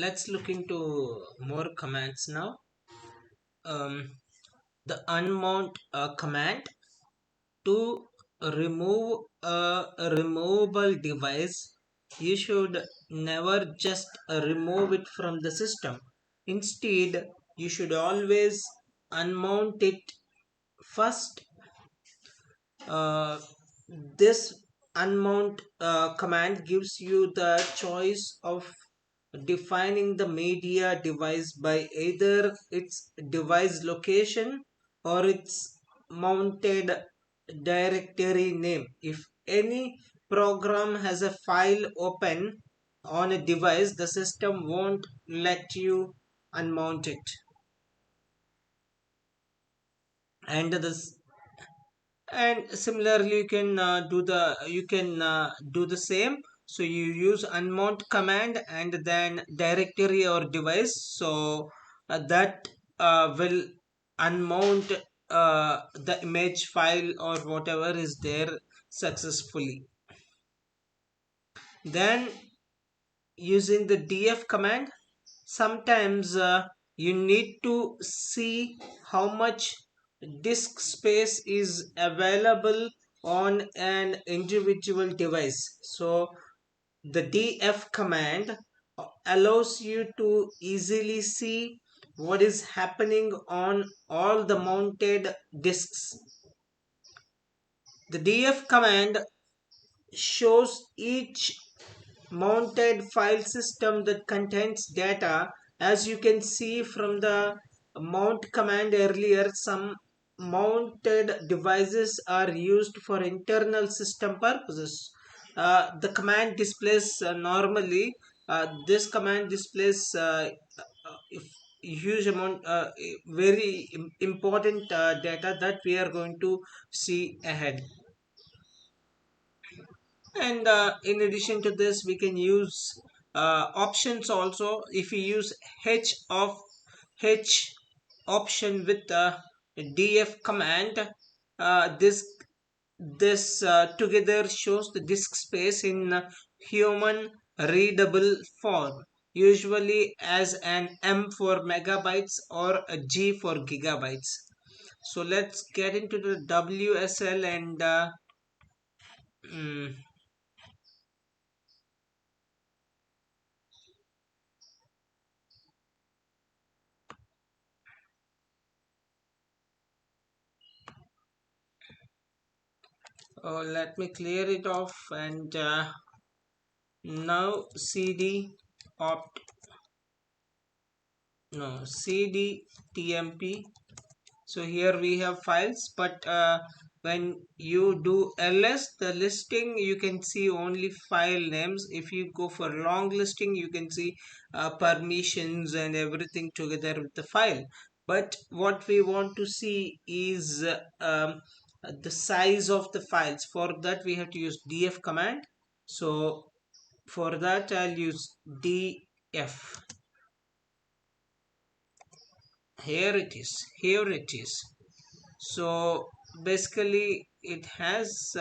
let's look into more commands now. The unmount command to remove a removable device. You should never just remove it from the system. Instead, you should always unmount it first. uh, this unmount command gives you the choice of defining the media device by either its device location or its mounted directory name. If any program has a file open on a device, the system won't let you unmount it. And this and similarly you can do the same. So you use unmount command and then directory or device, so that will unmount the image file or whatever is there successfully. Then using the df command, sometimes you need to see how much disk space is available on an individual device. So the df command allows you to easily see what is happening on all the mounted disks. The df command shows each mounted file system that contains data. As you can see from the mount command earlier, some mounted devices are used for internal system purposes. The command displays normally this command displays if huge amount very important data that we are going to see ahead. And in addition to this, we can use options also. If we use h option with the df command, this together shows the disk space in human readable form, usually as an m for megabytes or a g for gigabytes. So let's get into the wsl and mm, let me clear it off. And now cd opt no cdtmp. So here we have files, but when you do ls, the listing, you can see only file names. If you go for long listing, you can see permissions and everything together with the file. But what we want to see is the size of the files. For that we have to use df command. So for that I'll use df. Here it is. So basically it has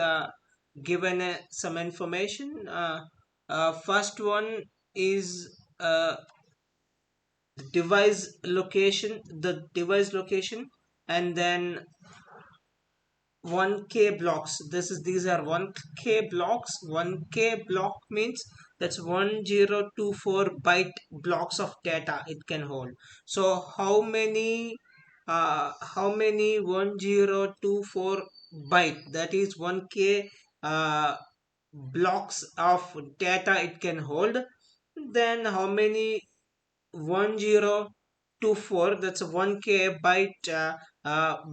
given some information. First one is the device location, and then 1k blocks. These are 1k blocks. 1k block means that's 1024 byte blocks of data it can hold. So how many 1024 byte, that is 1k blocks of data it can hold. Then how many 1024, that's 1k byte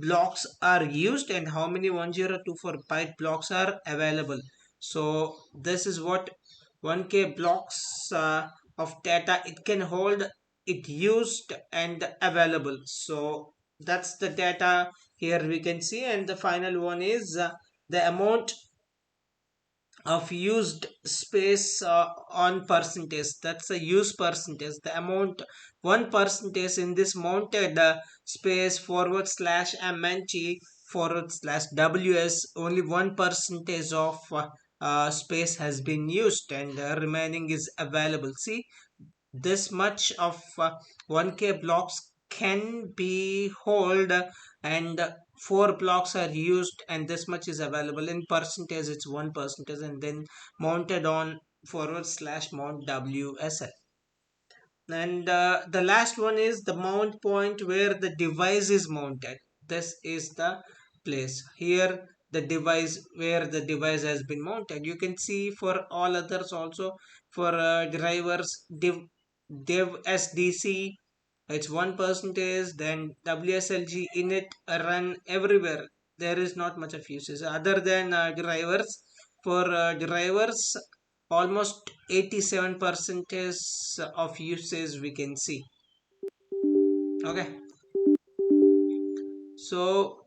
blocks are used, and how many 1024 byte blocks are available. So this is what 1k blocks of data it can hold, it used and available. So that's the data here we can see. And the final one is the amount of used space on percentage. That's a use percentage, the amount 1% in this mounted space forward slash mnt forward slash ws. Only 1% of space has been used, and remaining is available. See, this much of 1k blocks can be hold, and 4 blocks are used, and this much is available. In percentage it's 1%, and then mounted on /mount WSL. And the last one is the mount point where the device is mounted. This is the place here, the device where the device has been mounted. You can see for all others also. For drivers, dev SDC, it's 1%. Then WSLG init run everywhere. There is not much of uses other than drivers. For drivers, almost 87% of usage we can see. Okay, so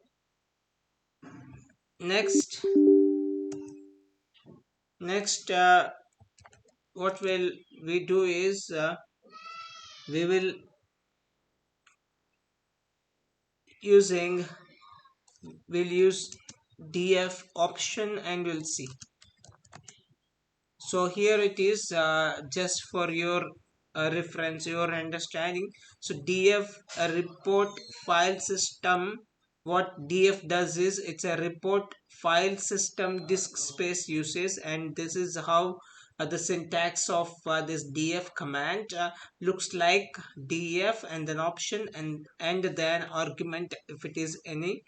next next what will we do is we will using we'll use df option, and we'll see. So here it is, just for your reference, your understanding. So df a report file system. What df does is it's a report file system disk space usage, and this is how the syntax of this df command looks like. Df and then option, and then argument if it is any,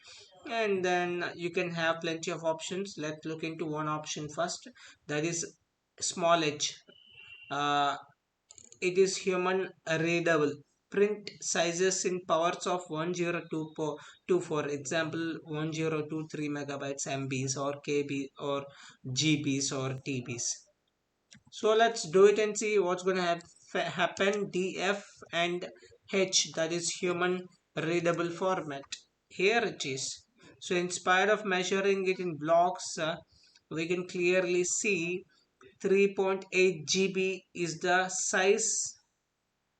and then you can have plenty of options. Let's look into one option first, that is small h. uh, it is human readable. Print sizes in powers of 1024, for example 1023 megabytes, mbs or kb or gbs or tbs. So let's do it and see what's going to happen. df and h, that is human readable format. Here it is. So in spite of measuring it in blocks, we can clearly see 3.8 GB is the size,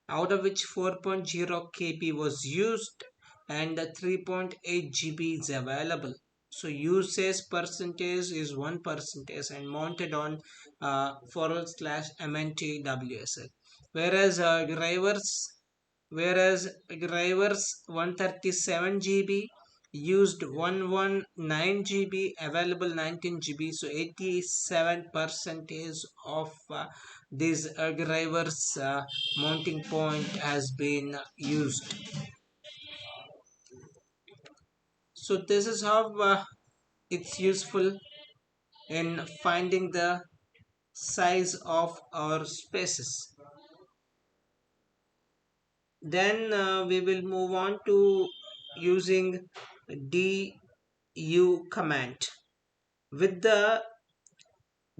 out of which 4.0 KB was used, and the 3.8 GB is available. So usage percentage is 1%, and mounted on /MNT WSL. Whereas drivers 137 GB, used 119 GB, available 19 GB. So 87% of this drivers mounting point has been used. So this is how it's useful in finding the size of our spaces. Then we will move on to using du command. With the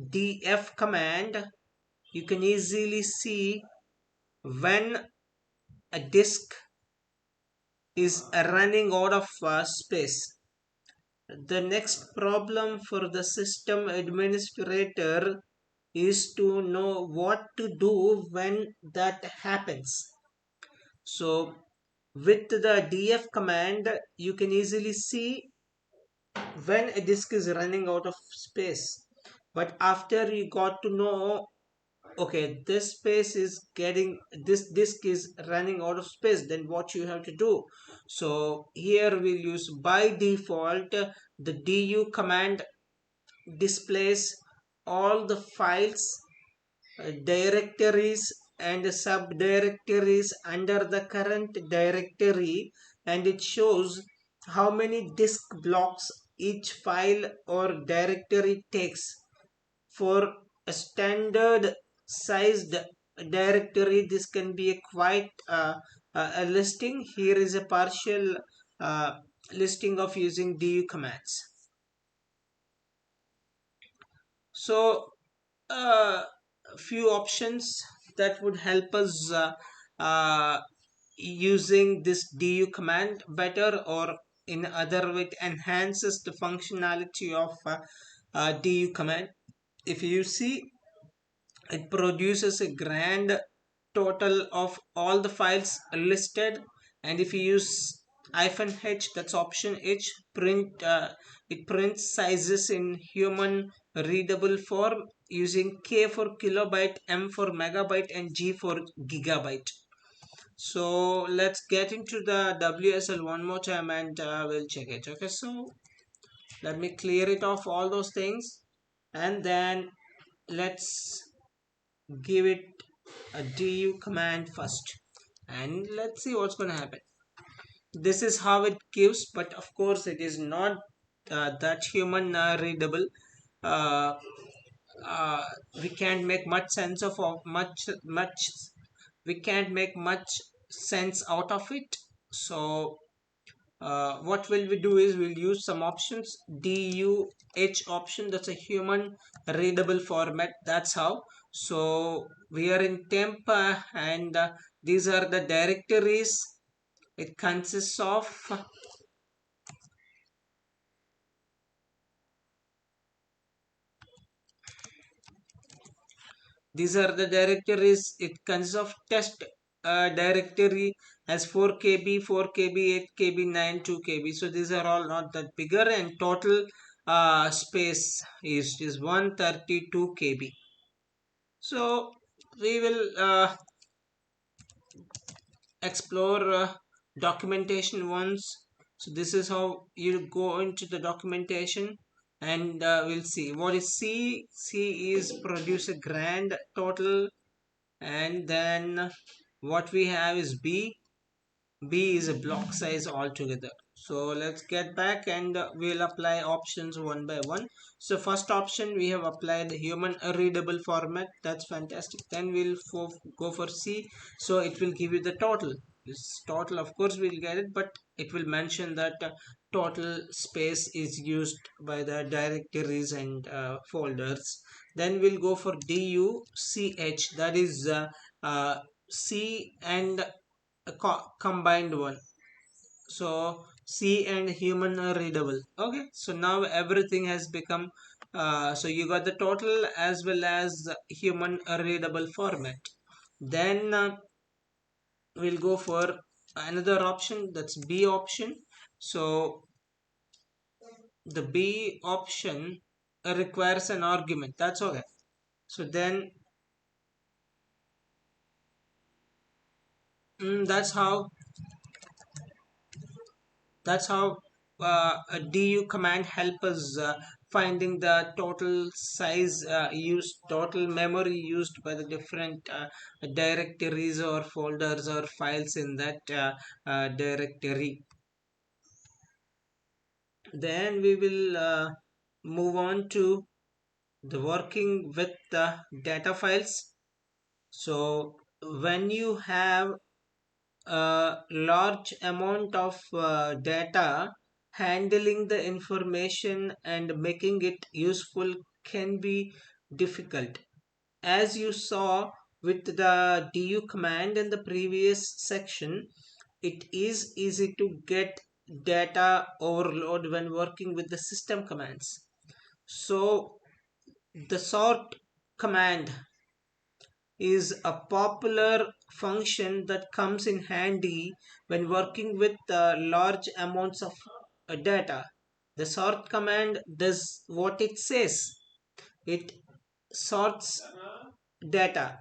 df command, you can easily see when a disk is running out of space. The next problem for the system administrator is to know what to do when that happens. So with the df command, you can easily see when a disk is running out of space. But after you got to know, okay, this disk is running out of space, then what you have to do? So here we'll use by default the du command displays all the files, directories and subdirectories under the current directory, and it shows how many disk blocks each file or directory takes. For a standard sized directory, this can be a quite a listing. Here is a partial uh, listing of using du commands. So a few options that would help us using this du command better, or in other way it enhances the functionality of du command. If you see, it produces a grand total of all the files listed, and if you use -h, that's option h, it prints sizes in human readable form. using K for kilobyte, M for megabyte, and G for gigabyte. So let's get into the WSL one more time and we'll check it. Okay, so let me clear it off all those things, and then let's give it a du command first, and let's see what's going to happen. This is how it gives, but of course it is not that human readable. uh, uh, we can't make much sense of much we can't make much sense out of it. So what will we do is we'll use some options. DUH option, that's a human readable format, that's how. So we are in temp, and these are the directories it consists of. These are the directories. It consists of test directory as 4 KB, 4 KB, 8 KB, 9, 2 KB. So these are all not that bigger, and total space is 132 KB. So we will explore documentation once. So this is how you go into the documentation, and we'll see what is C. C is produce a grand total, and then what we have is B. B is a block size altogether. So let's get back, and we'll apply options one by one. So first option, we have applied the human readable format, that's fantastic. Then we'll go for C. So it will give you the total. This total, of course we'll get it, but it will mention that total space is used by the directories and folders. Then we'll go for DUCH, that is C and a combined one. So C and human are readable. Okay, so now everything has become so you got the total as well as human readable format. Then we'll go for another option, that's B option. So the B option requires an argument, that's okay. So then that's how a du command help us finding the total size used, total memory used by the different directories or folders or files in that directory. Then we will move on to the working with the data files. So when you have a large amount of data, handling the information and making it useful can be difficult. As you saw with the du command in the previous section, it is easy to get data overload when working with the system commands. So the sort command is a popular function that comes in handy when working with large amounts of data. The sort command does what it says. It sorts data.